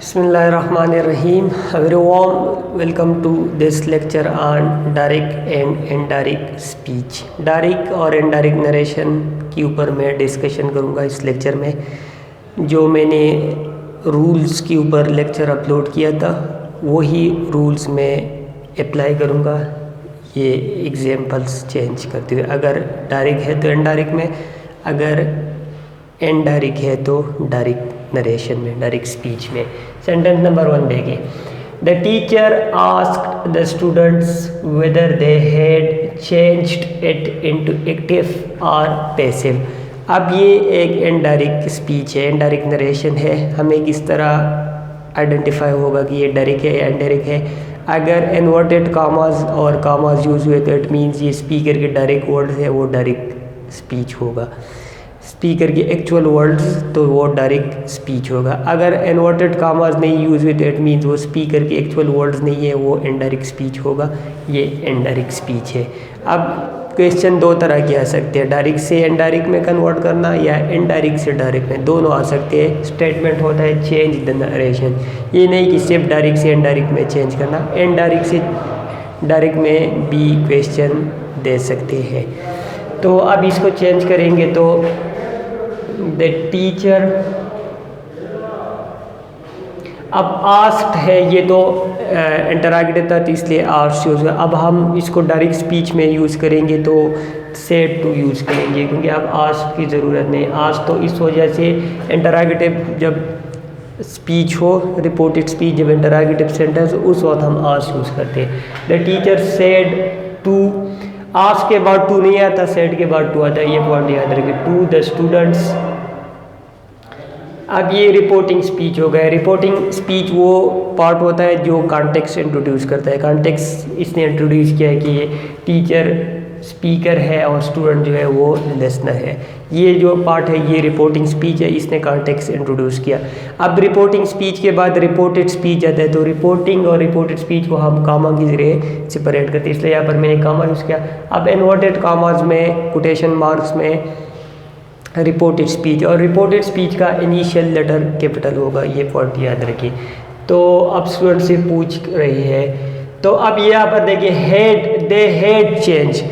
Bismillahirrahmanirrahim. A very warm welcome to this lecture on direct and indirect speech. Direct और indirect narration के ऊपर मैं discussion करूँगा इस लेक्चर में। जो मैंने रूल्स के ऊपर लेक्चर अपलोड किया था वही रूल्स में अप्लाई करूँगा, ये एग्जाम्पल्स चेंज करते हुए। अगर डायरेक्ट है तो इनडायरेक्ट में, अगर इनडायरेक्ट है तो डायरेक्ट नरेशन में, डायरेक्ट स्पीच में। सेंटेंस नंबर 1 देखिए। The teacher asked the students whether they had changed it into active और पैसिव। अब ये एक इनडायरेक्ट स्पीच है, इनडायरेक्ट नरेशन है। हमें किस तरह आइडेंटिफाई होगा कि ये डायरेक्ट है या इनडायरेक्ट है? अगर इन्वर्टेड कामाज और कामाज यूज़ हुए तो इट मीन्स ये स्पीकर के डायरेक्ट वर्ड्स है, वो डायरेक्ट स्पीच होगा। स्पीकर की एक्चुअल वर्ड्स तो वो डायरेक्ट स्पीच होगा। अगर इन्वर्टेड कामाज नहीं यूज़ हुए तो इट मीन्स वो स्पीकर की एक्चुअल वर्ड्स नहीं है, वो इनडायरेक्ट स्पीच होगा, ये इनडायरेक्ट स्पीच है। अब क्वेश्चन दो तरह के आ सकते हैं, डायरेक्ट से इनडायरेक्ट में कन्वर्ट करना या इनडायरेक्ट से डायरेक्ट में, दोनों आ सकते हैं। स्टेटमेंट होता है चेंज द नरेशन, ये नहीं कि सिर्फ डायरेक्ट से इनडायरेक्ट में चेंज करना, इनडायरेक्ट से डायरेक्ट में भी क्वेश्चन दे सकते हैं। तो अब इसको चेंज करेंगे तो द टीचर, अब आस्क्ड है, ये तो इंटरैक्टिव था तो इसलिए आस्क्ड यूज़ हुआ। अब हम इसको डायरेक्ट स्पीच में यूज़ करेंगे तो सेड टू यूज़ करेंगे, क्योंकि अब आस्क्ड की ज़रूरत नहीं। आस्क्ड तो इस वजह से इंटरैक्टिव जब स्पीच हो, रिपोर्टेड स्पीच जब इंटरैक्टिव सेंटेंस, उस वक्त हम आस्क्ड यूज़ करते हैं। The teacher said to, asked के बाद टू नहीं आता, सेड के बाद टू आता है, ये पॉइंट याद रखिए। टू द स्टूडेंट्स, अब ये रिपोर्टिंग स्पीच हो गया। रिपोर्टिंग स्पीच वो पार्ट होता है जो कॉन्टेक्स्ट इंट्रोड्यूस करता है। कॉन्टेक्स्ट इसने इंट्रोड्यूस किया है कि ये टीचर स्पीकर है और स्टूडेंट जो है वो लिसनर है। ये जो पार्ट है ये रिपोर्टिंग स्पीच है, इसने कॉन्टेक्स्ट इंट्रोड्यूस किया। अब रिपोर्टिंग स्पीच के बाद रिपोर्टेड स्पीच आता है, तो रिपोर्टिंग और रिपोर्टेड स्पीच को हम कामा के जरिए सेपरेट करते हैं, इसलिए यहाँ पर मैंने कामा यूज़ किया। अब इन्वर्टेड कामाज में, कोटेशन मार्क्स में रिपोर्टेड स्पीच, और रिपोर्टेड स्पीच का इनिशियल लेटर कैपिटल होगा, ये पॉइंट याद रखिए। तो अब स्टूडेंट से पूछ रही है, तो अब यहाँ पर देखिए हेड, दे हेड चेंज,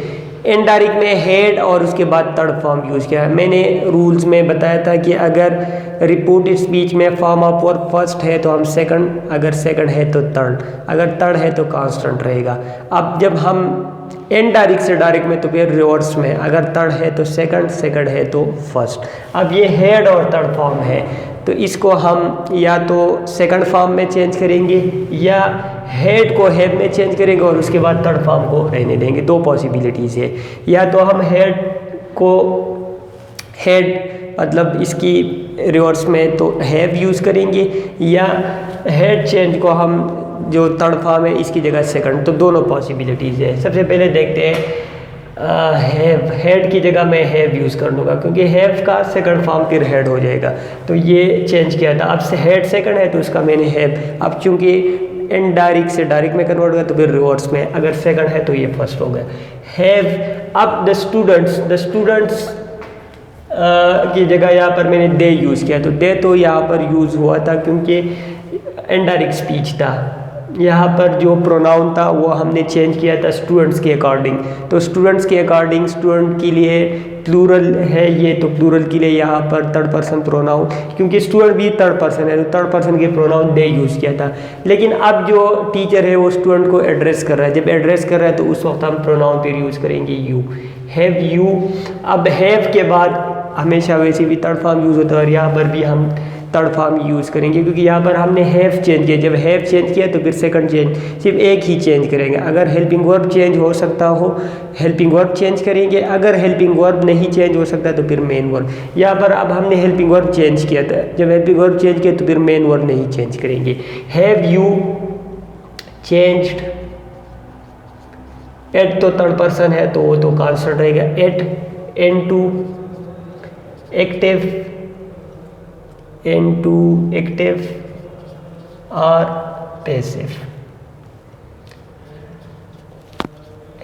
इनडायरेक्ट में हेड और उसके बाद थर्ड फॉर्म यूज़ किया। मैंने रूल्स में बताया था कि अगर रिपोर्टेड स्पीच में फॉर्म ऑफ वर्ब फर्स्ट है तो हम सेकंड, अगर सेकंड है तो थर्ड, अगर थर्ड है तो कांस्टेंट रहेगा। अब जब हम इनडायरेक्ट से डायरेक्ट में तो फिर रिवर्स में, अगर थर्ड है तो सेकंड, सेकंड है तो फर्स्ट। अब ये हेड और थर्ड फॉर्म है तो इसको हम या तो सेकंड फॉर्म में चेंज करेंगे या हेड को हैव में चेंज करेंगे और उसके बाद थर्ड फॉर्म को रहने देंगे। दो पॉसिबिलिटीज़ है, या तो हम हेड को, हेड मतलब इसकी रिवर्स में तो हैव यूज़ करेंगे, या हेड चेंज को हम जो थर्ड फॉर्म है इसकी जगह सेकंड, तो दोनों पॉसिबिलिटीज़ है। सबसे पहले देखते हैं हैव, हेड की जगह मैं हैव यूज़ कर लूँगा क्योंकि हैव का सेकंड फॉर्म फिर हेड हो जाएगा, तो ये चेंज किया था। अब से हेड सेकंड है तो उसका मैंने हैव, अब चूँकि इनडायरेक्ट से डायरेक्ट में कन्वर्ट हुआ तो फिर रिवर्स में, अगर सेकंड है तो ये फर्स्ट हो गया हैव। अब द स्टूडेंट्स, द स्टूडेंट्स की जगह यहाँ पर मैंने दे यूज़ किया, तो दे तो यहाँ पर यूज़ हुआ था क्योंकि इनडायरेक्ट स्पीच था। यहाँ पर जो प्रोनाउन था वो हमने चेंज किया था स्टूडेंट्स के अकॉर्डिंग, तो स्टूडेंट्स के अकॉर्डिंग स्टूडेंट के लिए प्लूरल है ये, तो प्लूरल के लिए यहाँ पर थर्ड पर्सन प्रोनाउन, क्योंकि स्टूडेंट भी थर्ड पर्सन है तो थर्ड पर्सन के प्रोनाउन दे यूज़ किया था। लेकिन अब जो टीचर है वो स्टूडेंट को एड्रेस कर रहा है, जब एड्रेस कर रहा है तो उस वक्त हम प्रोनाउन फिर यूज़ करेंगे यू, हैव यू। अब हैव के बाद हमेशा वैसे भी थर्ड फॉर्म यूज़ होता है और यहाँ पर भी हम थर्ड फॉर्म यूज़ करेंगे क्योंकि यहाँ पर हमने हैव चेंज किया। जब हैव चेंज किया तो फिर सेकंड चेंज, सिर्फ एक ही चेंज करेंगे। अगर हेल्पिंग वर्ब चेंज हो सकता हो, हेल्पिंग वर्ब चेंज करेंगे, अगर हेल्पिंग वर्ब नहीं चेंज हो सकता तो फिर मेन वर्ब। यहाँ पर अब हमने हेल्पिंग वर्ब चेंज किया था, जब हेल्पिंग वर्ब चेंज किया तो फिर मेन वर्ब नहीं चेंज करेंगे। हैव यू चेंज्ड, एट तो थर्ड पर्सन है तो वो तो कांस्टेंट रहेगा, it into active, into active और passive.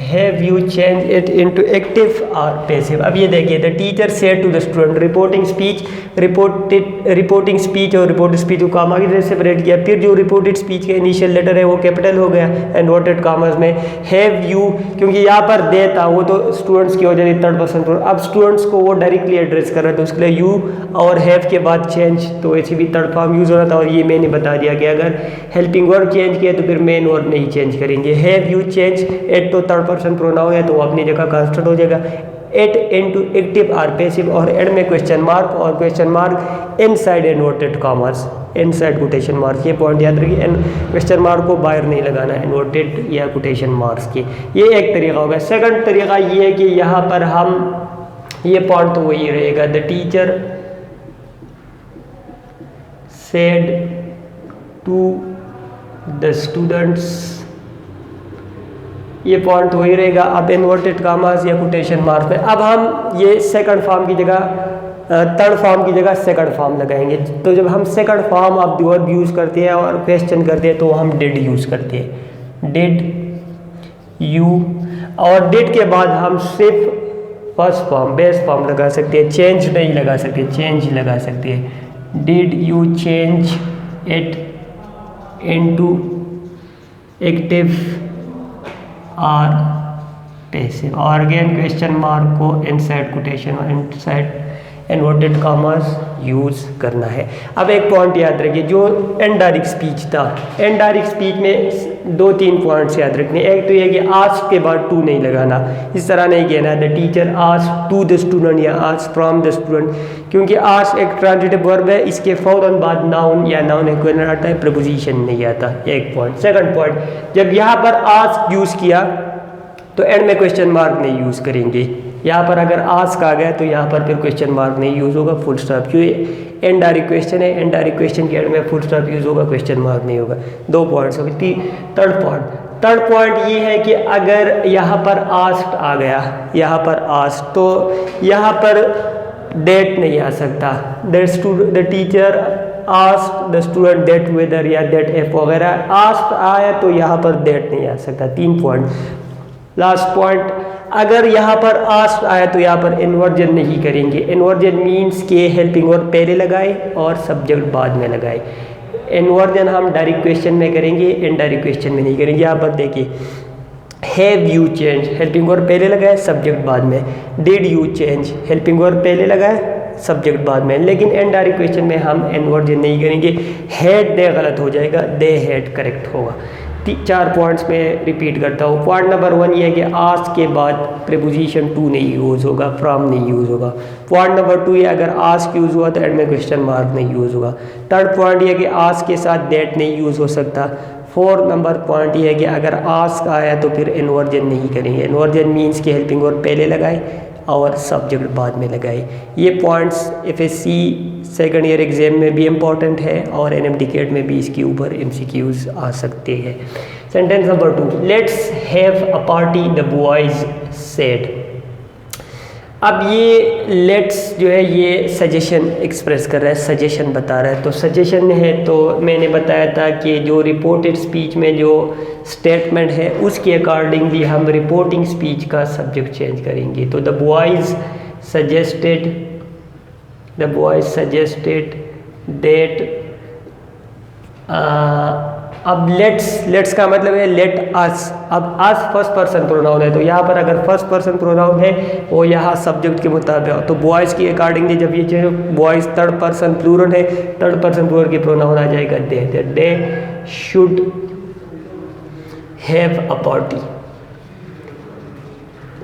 Have you change it into active और पैसिव। अब ये देखिए, the teacher said to the student, reporting speech, reporting speech और रिपोर्टेड स्पीच को कामा की तरह सेपरेट किया। फिर जो रिपोर्टेड स्पीच का इनिशियल लेटर है वो कैपिटल हो गया इन्वर्टेड कामर्स में। हैव यू, क्योंकि यहाँ पर दे था वो तो स्टूडेंट्स की हो जाती थर्ड पर्सन प्रोनाउन, अब स्टूडेंट्स को वो डायरेक्टली एड्रेस कर रहा था, उसके लिए यू और हैव के बाद चेंज, तो ऐसे भी थर्ड फॉर्म यूज़ हो रहा था। और ये मैंने बता दिया कि अगर हेल्पिंग वर्ब चेंज किया तो फिर मेन वर्ब नहीं चेंज करेंगे। हैव यू चेंज इट, तो थर्ड पर्सन प्रोनाउन है तो वो अपनी जगह कांस्टेंट हो जाएगा। इट इनटू एक्टिव और पैसिव, और एंड में क्वेश्चन मार्क, और question mark inside inverted commas, inside quotation marks. ये पॉइंट याद रखिए, क्वेश्चन मार्क को बाहर नहीं लगाना इन्वर्टेड या कोटेशन मार्क्स के। ये एक तरीका होगा। सेकंड तरीका ये है कि यहाँ पर हम, ये पॉइंट तो वही रहेगा, the teacher said to the students, ये पॉइंट वही रहेगा। अब इन्वर्टेड कामास या कोटेशन मार्क्स में अब हम ये सेकंड फॉर्म की जगह, थर्ड फॉर्म की जगह सेकंड फॉर्म लगाएंगे। तो जब हम second form of the verb use करते हैं और क्वेश्चन करते हैं तो हम डिड यूज़ करते हैं, डिड यू, और डिड के बाद हम सिर्फ फर्स्ट फॉर्म बेस फॉर्म लगा सकते हैं, चेंज नहीं लगा सकते, चेंज लगा सकते हैं। Did you change it into active और पैसिव, और अगेन क्वेश्चन मार्क को इनसाइड कोटेशन और इनसाइड इन्वर्टेड कॉमर्स यूज़ करना है। अब एक पॉइंट याद रखिए, जो इनडायरेक्ट स्पीच था, इनडायरेक्ट स्पीच में 2-3 पॉइंट्स याद रखने। एक तो ये कि आस्क के बाद टू नहीं लगाना, इस तरह नहीं कहना the teacher ask to the student या आस्क फ्रॉम द स्टूडेंट, क्योंकि आस्क एक ट्रांजिटिव वर्ब है, इसके फ़ौरन बाद नाउन या नाउन इक्विवेलेंट आता है, प्रपोजिशन नहीं आता। एक पॉइंट। सेकंड पॉइंट, जब यहाँ पर आस्क यूज़ किया तो एंड में क्वेश्चन मार्क नहीं यूज़ करेंगे। यहाँ पर अगर आस्क आ गया तो यहाँ पर फिर क्वेश्चन मार्क नहीं यूज़ होगा, फुल स्टॉप, क्यों इनडायरेक्ट क्वेश्चन है, इनडायरेक्ट क्वेश्चन के एंड में फुल स्टॉप यूज़ होगा, क्वेश्चन मार्क नहीं होगा। 2 पॉइंट्स हो गए। थर्ड पॉइंट ये है कि अगर यहाँ पर आस्क्ड आ गया, यहाँ पर आस्क्ड, तो यहाँ पर डेट नहीं आ सकता। The teacher asked the student that whether या दैट एफ वगैरह, आस्क्ड आया तो यहाँ पर डेट नहीं आ सकता। 3 पॉइंट। लास्ट पॉइंट, अगर यहाँ पर आस्क्ड आया तो यहाँ पर इन्वर्जन नहीं करेंगे। इन्वर्जन मीन्स के हेल्पिंग वर्ब पहले लगाए और सब्जेक्ट बाद में लगाए। इन्वर्जन हम डायरेक्ट क्वेश्चन में करेंगे, इनडायरेक्ट क्वेश्चन में नहीं करेंगे। यहाँ पर देखिए, have you change, helping verb पहले लगाए, सब्जेक्ट बाद में। Did you change, helping verb पहले लगाए, सब्जेक्ट बाद में। लेकिन इनडायरेक्ट क्वेश्चन में हम इन्वर्जन नहीं करेंगे। हैड दे गलत हो जाएगा, दे हैड करेक्ट होगा। 4 पॉइंट्स में रिपीट करता हूँ। पॉइंट नंबर 1 ये है कि आस्क के बाद प्रीपोजिशन टू नहीं यूज़ होगा, फ्रॉम नहीं यूज़ होगा। पॉइंट नंबर 2 ये, अगर आस्क यूज़ हुआ तो एंड में क्वेश्चन मार्क नहीं यूज़ होगा। थर्ड पॉइंट ये कि आस्क के साथ दैट नहीं यूज़ हो सकता। 4 नंबर पॉइंट ये है कि अगर आस्क आया तो फिर इन्वर्जन नहीं करेंगे। इन्वर्जन मीन्स कि हेल्पिंग वर्ब पहले लगाए और सब्जेक्ट बाद में लगाए। ये points FSc second year exam में भी इम्पॉर्टेंट है और एनएमडीकेट में भी इसके ऊपर एमसीक्यूज आ सकते हैं। Sentence number 2, let's have a party the boys said. अब ये लेट्स जो है ये सजेशन एक्सप्रेस कर रहा है, सजेशन बता रहा है। तो सजेशन है तो मैंने बताया था कि जो रिपोर्टेड स्पीच में जो स्टेटमेंट है उसके अकॉर्डिंगली हम रिपोर्टिंग स्पीच का सब्जेक्ट चेंज करेंगे। तो द बॉयज सजेस्टेड दैट, अब लेट्स का मतलब है लेट अस। अब अस फर्स्ट पर्सन प्रोनाउन है तो यहाँ पर अगर फर्स्ट पर्सन प्रोनाउन है वो यहाँ सब्जेक्ट के मुताबिक हो, तो बॉयज़ की अकॉर्डिंगली जब ये चीज़ बॉयज़ थर्ड पर्सन प्लूरल है, थर्ड पर्सन प्लूरल की प्रोनाउन आ जाएगा they should have a party.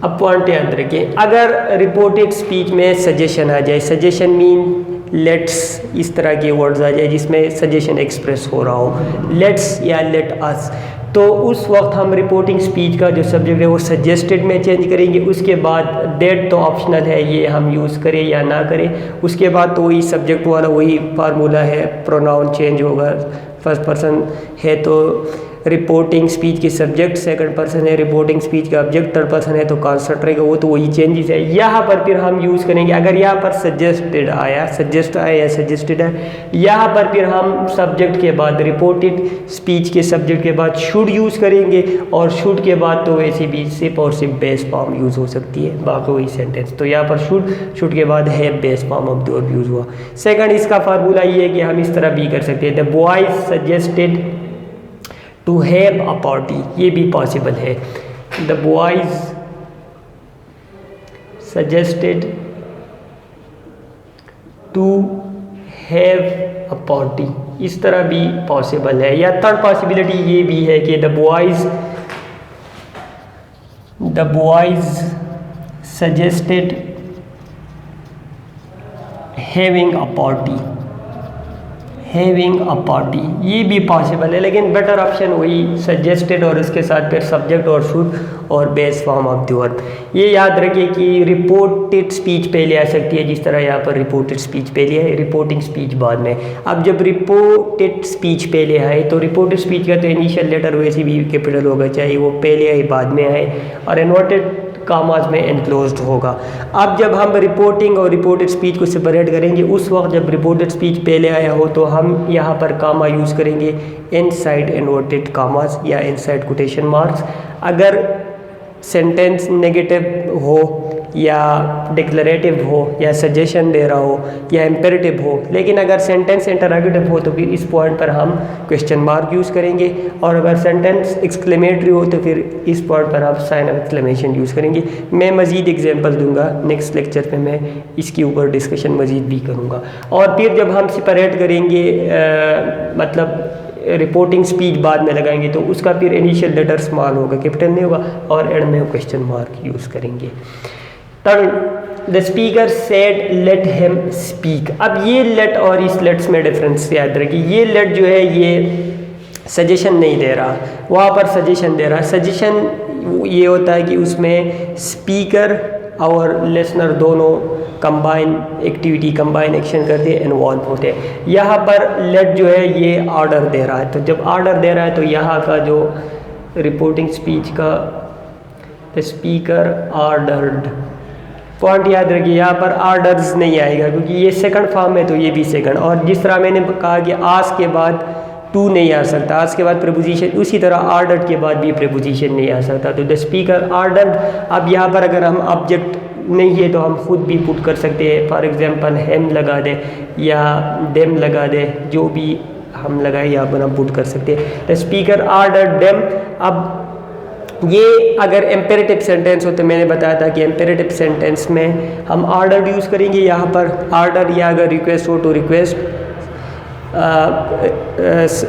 अब पॉइंट याद रखिए, अगर रिपोर्टेड स्पीच में सजेशन आ जाए, सजेशन मीन लेट्स, इस तरह के वर्ड्स आ जाए जिसमें सजेशन एक्सप्रेस हो रहा हो, लेट्स या लेट अस, तो उस वक्त हम रिपोर्टिंग स्पीच का जो सब्जेक्ट है वो सजेस्टेड में चेंज करेंगे। उसके बाद डेट तो ऑप्शनल है, ये हम यूज़ करें या ना करें। उसके बाद तो वही सब्जेक्ट वाला वही फार्मूला है, प्रोनाउन चेंज होगा, फर्स्ट पर्सन है तो रिपोर्टिंग स्पीच के सब्जेक्ट सेकंड पर्सन है, रिपोर्टिंग स्पीच का ऑब्जेक्ट थर्ड पर्सन है, तो कांस्टेंट रहेगा वो, तो वही चेंजेस है। यहाँ पर फिर हम यूज़ करेंगे, अगर यहाँ पर सजेस्टेड आया, सजेस्ट आया या सजेस्टेड है, यहाँ पर फिर हम सब्जेक्ट के बाद रिपोर्टेड स्पीच के सब्जेक्ट के बाद शुड यूज़ करेंगे, और शुड के बाद तो वैसे भी सिर्फ और सिर्फ बेस फॉर्म यूज़ हो सकती है, बाकी वही सेंटेंस। तो यहाँ पर शुड के बाद है base form of the verb use हुआ। सेकंड इसका फार्मूला ये है कि हम इस तरह भी कर सकते हैं, the boys suggested to have a party, ये भी पॉसिबल है। The boys suggested to have a party, इस तरह भी पॉसिबल है। या थर्ड पॉसिबिलिटी ये भी है कि the boys suggested having a party, having a party, ये भी पॉसिबल है, लेकिन बेटर ऑप्शन वही सजेस्टेड और इसके साथ फिर सब्जेक्ट और शुड और base form of the verb. ये याद रखिए कि रिपोर्टेड स्पीच पहले आ सकती है, जिस तरह यहाँ पर रिपोर्टेड स्पीच पहले है, रिपोर्टिंग स्पीच बाद में। अब जब रिपोर्टेड स्पीच पहले आए तो रिपोर्टेड स्पीच का तो इनिशियल लेटर वैसे भी कैपिटल होगा, चाहे वो पहले आए बाद में आए, और इन्वर्टेड कामाज में एनक्लोज्ड होगा। अब जब हम रिपोर्टिंग और रिपोर्टेड स्पीच को सेपरेट करेंगे, उस वक्त जब रिपोर्टेड स्पीच पहले आया हो तो हम यहाँ पर कामा यूज़ करेंगे इनसाइड इन्वर्टेड कामाज या इनसाइड कोटेशन मार्क्स। अगर सेंटेंस नेगेटिव हो या डिक्लरेटिव हो या सजेशन दे रहा हो या इम्पेरेटिव हो, लेकिन अगर सेंटेंस इंटरोगेटिव हो तो फिर इस पॉइंट पर हम क्वेश्चन मार्क यूज़ करेंगे, और अगर सेंटेंस एक्सक्लेमेटरी हो तो फिर इस पॉइंट पर आप साइन ऑफ एक्सक्लेमेशन यूज़ करेंगे। मैं मज़ीद एग्जांपल दूंगा नेक्स्ट लेक्चर में, मैं इसके ऊपर डिस्कशन मज़ीद भी करूँगा। और फिर जब हम सेपरेट करेंगे मतलब रिपोर्टिंग स्पीच बाद में लगाएंगे तो उसका फिर इनिशियल लेटर स्मॉल होगा, कैपिटल नहीं होगा, और एंड में क्वेश्चन मार्क यूज़ करेंगे। Third, the speaker said let him speak. अब ये लेट और इस लेट्स में डिफरेंस याद रखिए। ये लेट जो है ये सजेशन नहीं दे रहा, वहाँ पर सजेशन दे रहा है। सजेशन ये होता है कि उसमें स्पीकर और लिसनर दोनों कंबाइन एक्टिविटी, कंबाइन एक्शन करते हैं, इन्वॉल्व होते हैं। यहाँ पर लेट जो है ये ऑर्डर दे रहा है, तो जब ऑर्डर दे रहा है तो यहाँ का जो रिपोर्टिंग स्पीच का द स्पीकर ऑर्डर्ड पॉइंट याद रखिए, यहाँ पर ऑर्डर्स नहीं आएगा क्योंकि ये सेकंड फॉर्म है, तो ये भी सेकंड। और जिस तरह मैंने कहा कि आस के बाद टू नहीं आ सकता, आज के बाद प्रीपोजिशन, उसी तरह ऑर्डर्ड के बाद भी प्रीपोजिशन नहीं आ सकता। तो द स्पीकर ऑर्डर्ड, अब यहाँ पर अगर हम ऑब्जेक्ट नहीं है तो हम खुद भी पुट कर सकते हैं। फॉर एग्जांपल हेम लगा दे या देम लगा दे, जो भी हम लगाए यहाँ पर हम पुट कर सकते हैं। The speaker ordered them. अब ये अगर इम्पेरेटिव सेंटेंस हो तो मैंने बताया था कि इम्पेरेटिव सेंटेंस में हम ऑर्डर यूज़ करेंगे यहाँ पर ऑर्डर, या अगर रिक्वेस्ट हो तो रिक्वेस्ट,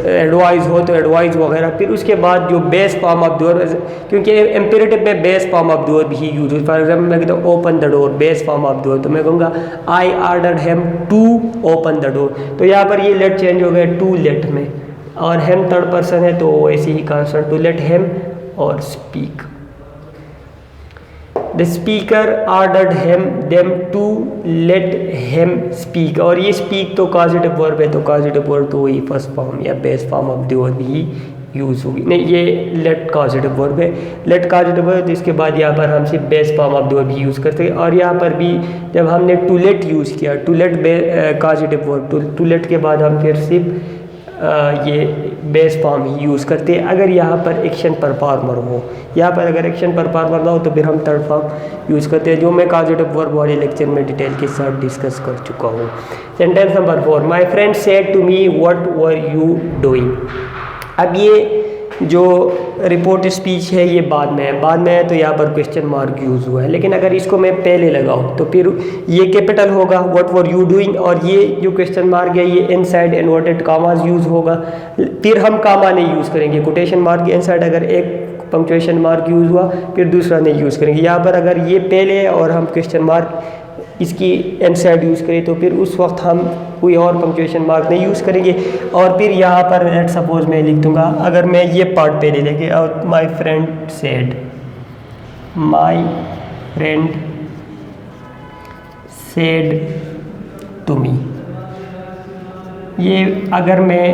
एडवाइस हो तो एडवाइस वगैरह। फिर उसके बाद जो base form of the verb, क्योंकि इम्पेरेटिव में base form of the verb ही यूज हो। फॉर एग्जांपल मैं कहता हूँ open the door, base form of the verb, तो मैं कहूँगा I ordered him to open the door. तो यहाँ पर ये लेट चेंज हो गया टू लेट में, और हिम थर्ड पर्सन है तो ऐसे ही कांस्टेंट टू लेट हिम और speak. The speaker ordered him them to let him speak, और ये स्पीक तो कॉजेटिव वर्ब है, तो कॉजेटिव वर्ब तो वही फर्स्ट फॉर्म या base form of the verb ही यूज़ होगी। नहीं, ये लेट कॉजेटिव वर्ब है, लेट कॉजेटिव वर्ब, तो इसके बाद यहाँ पर हम सिर्फ base form of the verb ही यूज़ करते हैं। और यहाँ पर भी जब हमने टू लेट यूज़ किया, to let causative verb, to let के बाद हम फिर सिर्फ ये बेस फॉर्म ही यूज़ करते हैं अगर यहाँ पर एक्शन परफॉर्मर हो। यहाँ पर अगर एक्शन परफॉर्मर ना हो तो फिर हम थर्ड फॉर्म यूज़ करते हैं, जो मैं कॉजेटिव वर्ब वाले लेक्चर में डिटेल के साथ डिस्कस कर चुका हूँ। Sentence number 4, my friend said to me what were you doing. अब ये जो रिपोर्ट स्पीच है ये बाद में है, तो यहाँ पर क्वेश्चन मार्क यूज़ हुआ है। लेकिन अगर इसको मैं पहले लगाऊँ तो फिर ये कैपिटल होगा व्हाट वर यू डूइंग, और ये जो क्वेश्चन मार्क है ये इनसाइड इन्वर्टेड कामाज यूज़ होगा। फिर हम कामा नहीं यूज़ करेंगे, कोटेशन मार्क के इनसाइड अगर एक पंक्चुएशन मार्क यूज़ हुआ फिर दूसरा नहीं यूज़ करेंगे। यहाँ पर अगर ये पहले है और हम क्वेश्चन मार्क इसकी इनसाइड यूज़ करें तो फिर उस वक्त हम कोई और पंक्चुएशन मार्क नहीं यूज़ करेंगे। और फिर यहाँ पर लेट सपोज मैं लिख दूँगा, अगर मैं ये पार्ट पहले लेके और my friend said, my friend said to me, ये अगर मैं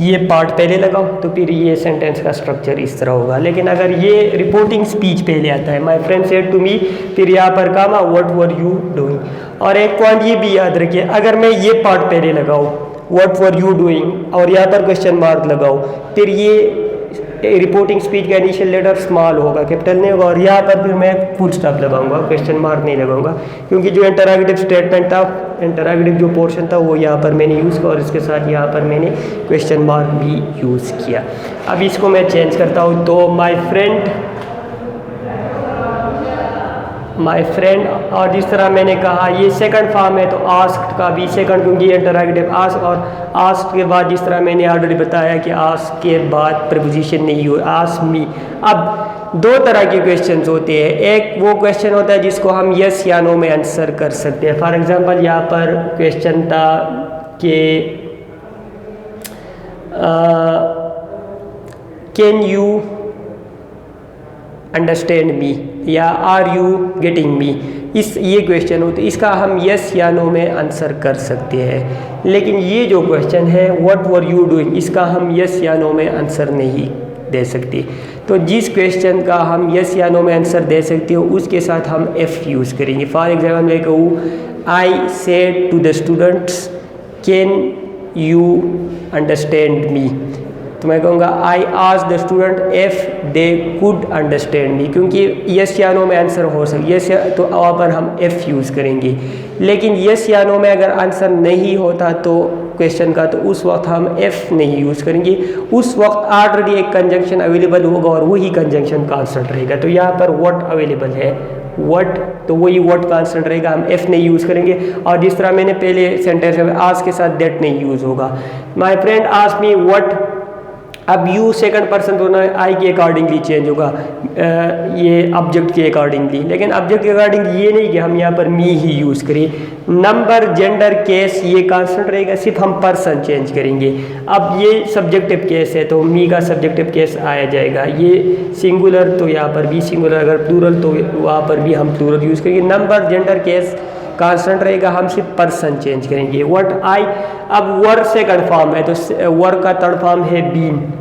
ये पार्ट पहले लगाओ तो फिर ये सेंटेंस का स्ट्रक्चर इस तरह होगा। लेकिन अगर ये रिपोर्टिंग स्पीच पहले आता है, my friend said to me, फिर यहाँ पर comma what were you doing. और एक पॉइंट ये भी याद रखिए, अगर मैं ये पार्ट पहले लगाऊँ व्हाट वर यू डूइंग और यहाँ पर क्वेश्चन मार्क लगाओ, फिर ये रिपोर्टिंग स्पीच का इनिशियल लेटर स्मॉल होगा, कैपिटल नहीं होगा, और यहाँ पर फिर मैं फुल स्टॉप लगाऊंगा, क्वेश्चन मार्क नहीं लगाऊंगा, क्योंकि जो इंटररोगेटिव स्टेटमेंट था, इंटररोगेटिव जो पोर्शन था वो यहाँ पर मैंने यूज़ किया और इसके साथ यहाँ पर मैंने क्वेश्चन मार्क भी यूज़ किया। अब इसको मैं चेंज करता हूँ, तो माय फ्रेंड, और जिस तरह मैंने कहा ये सेकंड फॉर्म है तो आस्क्ड का भी सेकंड, क्योंकि इंटररोगेटिव आस्क, और आस्क के बाद जिस तरह मैंने ऑलरेडी बताया कि आस्क के बाद प्रीपोजिशन नहीं हुआ, आस्क मी। अब दो तरह के क्वेश्चंस होते हैं, एक वो क्वेश्चन होता है जिसको हम यस या नो में आंसर कर सकते हैं। फॉर एग्जांपल यहाँ पर क्वेश्चन था कि कैन यू अंडरस्टैंड मी या आर यू गेटिंग मी, ये क्वेश्चन हो तो इसका हम यस या नो में आंसर कर सकते हैं। लेकिन ये जो क्वेश्चन है व्हाट वर यू डूइंग, इसका हम यस या नो में आंसर नहीं दे सकते। तो जिस क्वेश्चन का हम यस या नो में आंसर दे सकते हो उसके साथ हम एफ यूज़ करेंगे। फॉर एग्जाम्पल मैं कहूँ I said to the students can you understand me, तो मैं कहूँगा I asked the student if they could understand me, क्योंकि यस या नो में आंसर हो सकता यस या, तो वहाँ पर हम एफ यूज़ करेंगे। लेकिन यस या नो में अगर आंसर नहीं होता तो क्वेश्चन का, तो उस वक्त हम एफ नहीं यूज़ करेंगे, उस वक्त ऑलरेडी एक कंजंक्शन अवेलेबल होगा और वही कंजंक्शन कांस्टेंट रहेगा। तो यहाँ पर व्हाट अवेलेबल है, व्हाट, तो वही व्हाट कांस्टेंट रहेगा, हम एफ नहीं यूज़ करेंगे। और जिस तरह मैंने पहले सेंटेंस में आस्क के साथ दैट नहीं यूज़ होगा। My friend asked me what, अब यू सेकंड पर्सन दोनों आई के अकॉर्डिंगली चेंज होगा, ये ऑब्जेक्ट के अकॉर्डिंगली, लेकिन ऑब्जेक्ट के अकॉर्डिंग ये नहीं कि हम यहाँ पर मी ही यूज़ करें। नंबर, जेंडर, केस ये कांस्टेंट रहेगा, सिर्फ हम पर्सन चेंज करेंगे। अब ये सब्जेक्टिव केस है तो मी का सब्जेक्टिव केस आया जाएगा, ये सिंगुलर तो यहाँ पर भी सिंगुलर, अगर प्लूरल तो वहाँ पर भी हम प्लूरल यूज़ करेंगे। नंबर, जेंडर, केस कांस्टेंट रहेगा, हम सिर्फ पर्सन चेंज करेंगे। व्हाट आई, अब वर्क सेकंड फॉर्म है तो वर्क का थर्ड फॉर्म है बीन,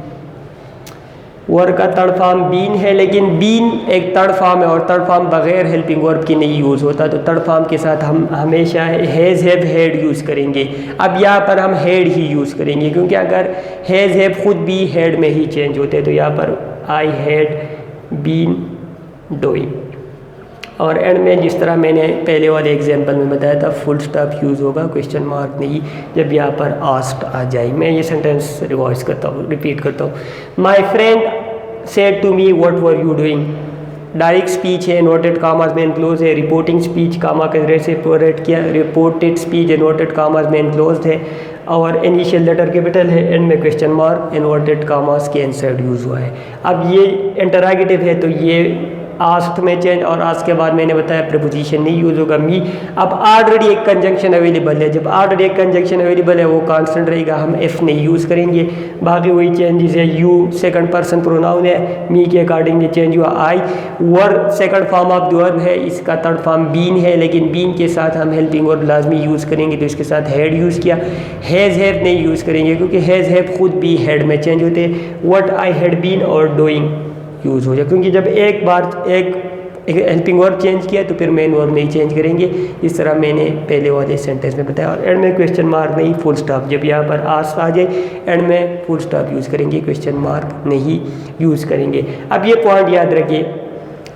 वर्क का थर्ड फॉर्म बीन है, लेकिन बीन एक थर्ड फॉर्म है और थर्ड फॉर्म बगैर हेल्पिंग वर्ब के नहीं यूज़ होता, तो थर्ड फॉर्म के साथ हम हमेशा हैज़ हैव हैड यूज़ करेंगे। अब यहाँ पर हम हैड ही यूज़ करेंगे, क्योंकि अगर हैज़ हैव खुद भी हैड में ही चेंज होते हैं, तो यहाँ पर आई हैड बीन डूइंग। और एंड में जिस तरह मैंने पहले वाले एग्जांपल में बताया था फुल स्टॉप यूज़ होगा, क्वेश्चन मार्क नहीं, जब यहाँ पर आस्क्ड आ जाए। मैं ये सेंटेंस रिवाइज करता हूँ, रिपीट करता हूँ। My friend said to me what were you doing, direct speech है, नोटेड कामाज में एनक्लोज है, रिपोर्टिंग स्पीच कामा के जरिए से सेपरेट किया, रिपोर्टेड स्पीच है, नोटेड कामाज में एनक्लोज है, और इनिशियल लेटर कैपिटल है, एंड में क्वेश्चन मार्क इन्वर्टेड कामास के इनसाइड यूज़ हुआ है। अब ये इंटररोगेटिव है तो ये आस्क्ड में चेंज, और आस्क के बाद मैंने बताया प्रीपोजिशन नहीं यूज़ होगा मी। अब ऑलरेडी एक कंजंक्शन अवेलेबल है, जब ऑलरेडी एक कंजंक्शन अवेलेबल है वो कांस्टेंट रहेगा, हम एफ नहीं यूज़ करेंगे। बाकी वही चेंजेस है, यू सेकंड पर्सन प्रोनाउन है, मी के अकॉर्डिंग चेंज हुआ। I verb second form of the verb है, इसका थर्ड फॉर्म बीन है, लेकिन बीन के साथ हम हेल्पिंग वर्ब लाजमी यूज़ करेंगे, तो इसके साथ हैड यूज़ किया। हैज़ हैव नहीं यूज़ करेंगे क्योंकि हैज़ हैव खुद भी हैड में चेंज होते हैं। व्हाट आई हैड बीन और डूइंग यूज़ हो जाए, क्योंकि जब एक बार एक हेल्पिंग वर्ब चेंज किया तो फिर मेन वर्ब नहीं चेंज करेंगे, इस तरह मैंने पहले वाले सेंटेंस में बताया। और एंड में क्वेश्चन मार्क नहीं, फुल स्टॉप, जब यहाँ पर आस्क आ जाए एंड में फुल स्टॉप यूज़ करेंगे, क्वेश्चन मार्क नहीं यूज़ करेंगे। अब ये पॉइंट याद रखिए,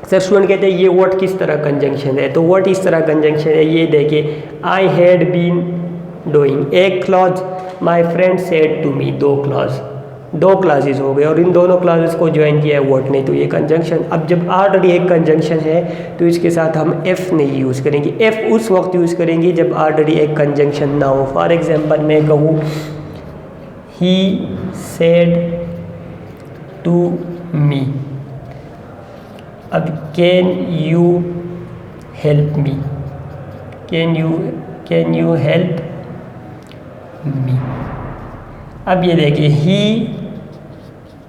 सर स्टूडेंट कहते हैं ये व्हाट किस तरह कंजंक्शन है, तो व्हाट इस तरह कंजंक्शन है, ये देखिए आई हैड बीन डूइंग, एक clause, my friend said to me, दो क्लॉज, दो क्लासेस हो गए और इन दोनों क्लासेस को ज्वाइन किया है व्हाट नहीं, तो ये कंजंक्शन। अब जब ऑलरेडी एक कंजंक्शन है तो इसके साथ हम एफ नहीं यूज़ करेंगे, एफ उस वक्त यूज़ करेंगे जब ऑलरेडी एक कंजंक्शन ना हो। फॉर एग्जांपल मैं कहूँ ही सेड टू मी, अब can you help me, can you help me. अब ये देखिए ही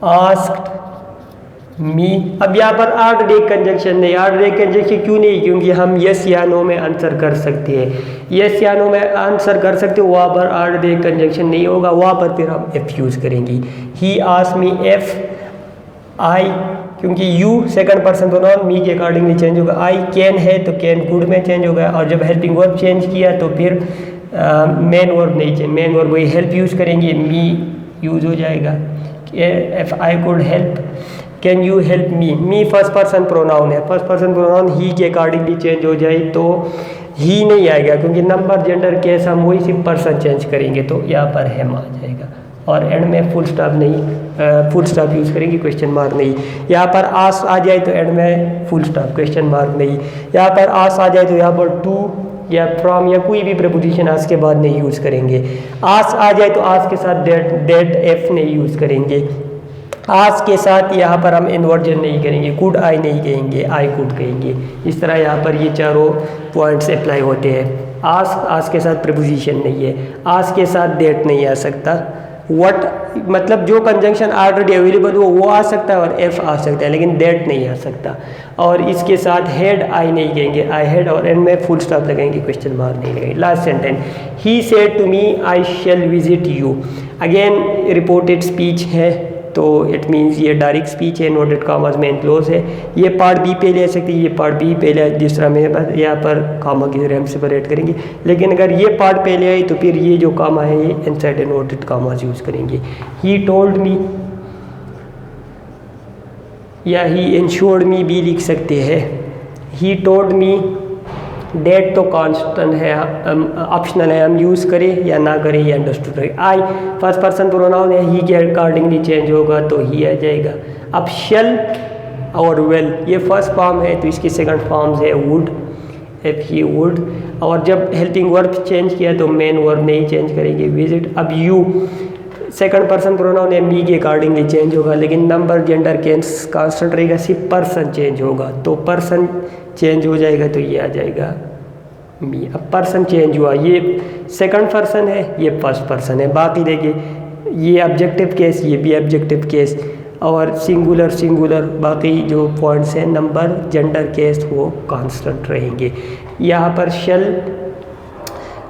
आस्क्ड मी। अब यहाँ पर आर्ड रेक कंजक्शन नहीं, आर्ड रेक कंजक्शन क्यों नहीं, क्योंकि हम यस या नो में आंसर कर सकते हैं, यस या नो में आंसर कर सकते हो, वहाँ पर आर्ड रेक कंजक्शन नहीं होगा, वहाँ पर फिर हम एफ यूज़ करेंगे। He asked me F I, क्योंकि यू सेकंड पर्सन प्रोनाउन मी के अकॉर्डिंगली चेंज होगा, आई कैन है तो कैन कुड में चेंज होगा, और जब हेल्पिंग वर्ब चेंज किया तो फिर मेन वर्ब नहीं चेंज, मेन वर्ब वही हेल्प यूज़ करेंगे, मी यूज़ हो जाएगा। F I could help, can you help me, me first person pronoun है, फर्स्ट पर्सन प्रोनाउन ही के अकॉर्डिंगली चेंज हो जाए तो ही नहीं आएगा, क्योंकि नंबर जेंडर केस हम वही सिर्फ पर्सन चेंज करेंगे, तो यहाँ पर हेम आ जाएगा। और एंड में फुल स्टॉप नहीं, फुल स्टॉप यूज़ करेंगे, क्वेश्चन मार्क नहीं। यहाँ पर आस आ जाए तो एंड में फुल स्टॉप, क्वेश्चन मार्क नहीं। यहाँ पर आस आ जाए तो यहाँ पर टू या फ्रॉम या कोई भी प्रपोजिशन आस के बाद नहीं यूज़ करेंगे। आस आ जाए तो आस के साथ दैट एफ नहीं यूज़ करेंगे। आस के साथ यहाँ पर हम इन्वर्जन नहीं करेंगे, कुड आई नहीं कहेंगे, आई कुड कहेंगे। इस तरह यहाँ पर ये चारों पॉइंट्स अप्लाई होते हैं। आस के साथ प्रपोजिशन नहीं है, आस के साथ दैट नहीं आ सकता। व्हाट मतलब जो कंजंक्शन ऑलरेडी अवेलेबल हो वो आ सकता है और एफ आ सकता है, लेकिन दैट नहीं आ सकता। और इसके साथ हेड आई नहीं कहेंगे, आई हेड, और एंड में फुल स्टॉप लगाएंगे, क्वेश्चन मार्क नहीं लगाएंगे। Last sentence, he said to me I shall visit you. Again reported speech है, तो इट मीन्स ये डायरेक्ट स्पीच है, नोटेड कॉमास में एनक्लोज है। ये पार्ट बी पे ले सकती है, ये पार्ट बी पे ले, दूसरा में यहाँ पर कामा की जरिए हम सेपरेट करेंगे। लेकिन अगर ये पार्ट पे ले आई तो फिर ये जो कामा है ये इनसाइड नोटेड कामास यूज़ करेंगे। ही टोल्ड मी या ही इंश्योर्ड मी भी लिख सकते हैं। ही टोल्ड मी, डेट तो कांस्टेंट है, ऑप्शनल है, हम यूज़ करें या ना करें, ये अंडरस्टूड है। आई फर्स्ट पर्सन प्रोनाउन है, ही के अकॉर्डिंगली चेंज होगा तो ही आ जाएगा। अब शेल और वेल ये फर्स्ट फॉर्म है तो इसकी सेकंड फॉर्म्स है वुड, इफ ही वुड, और जब हेल्पिंग वर्ब चेंज किया तो मेन वर्ब नहीं चेंज करेंगे, विजिट। अब यू सेकंड पर्सन प्रोनाउन है, मी के अकॉर्डिंगली चेंज होगा, लेकिन नंबर जेंडर कांस्टेंट रहेगा, सिर्फ पर्सन चेंज होगा, तो पर्सन चेंज हो जाएगा तो ये आ जाएगा मी। अब पर्सन चेंज हुआ, ये सेकंड पर्सन है, ये फर्स्ट पर्सन है। बाकी देखिए ये ऑब्जेक्टिव केस, ये भी ऑब्जेक्टिव केस, और सिंगुलर सिंगुलर बाकी जो पॉइंट्स हैं नंबर जेंडर केस वो कांस्टेंट रहेंगे। यहाँ पर शेल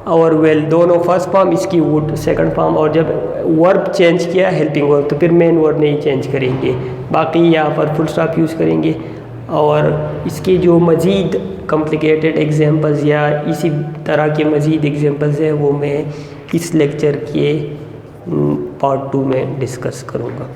और वेल दोनों फर्स्ट फॉर्म, इसकी वुड सेकंड फॉर्म, और जब वर्ब चेंज किया हेल्पिंग वर्ब तो फिर मेन वर्ब नहीं चेंज करेंगे। बाकी यहाँ पर फुल स्टॉप यूज़ करेंगे। और इसके जो मज़ीद कॉम्प्लिकेटेड एग्जांपल्स या इसी तरह के मज़ीद एग्जांपल्स हैं वो मैं इस लेक्चर के पार्ट 2 में डिस्कस करूँगा।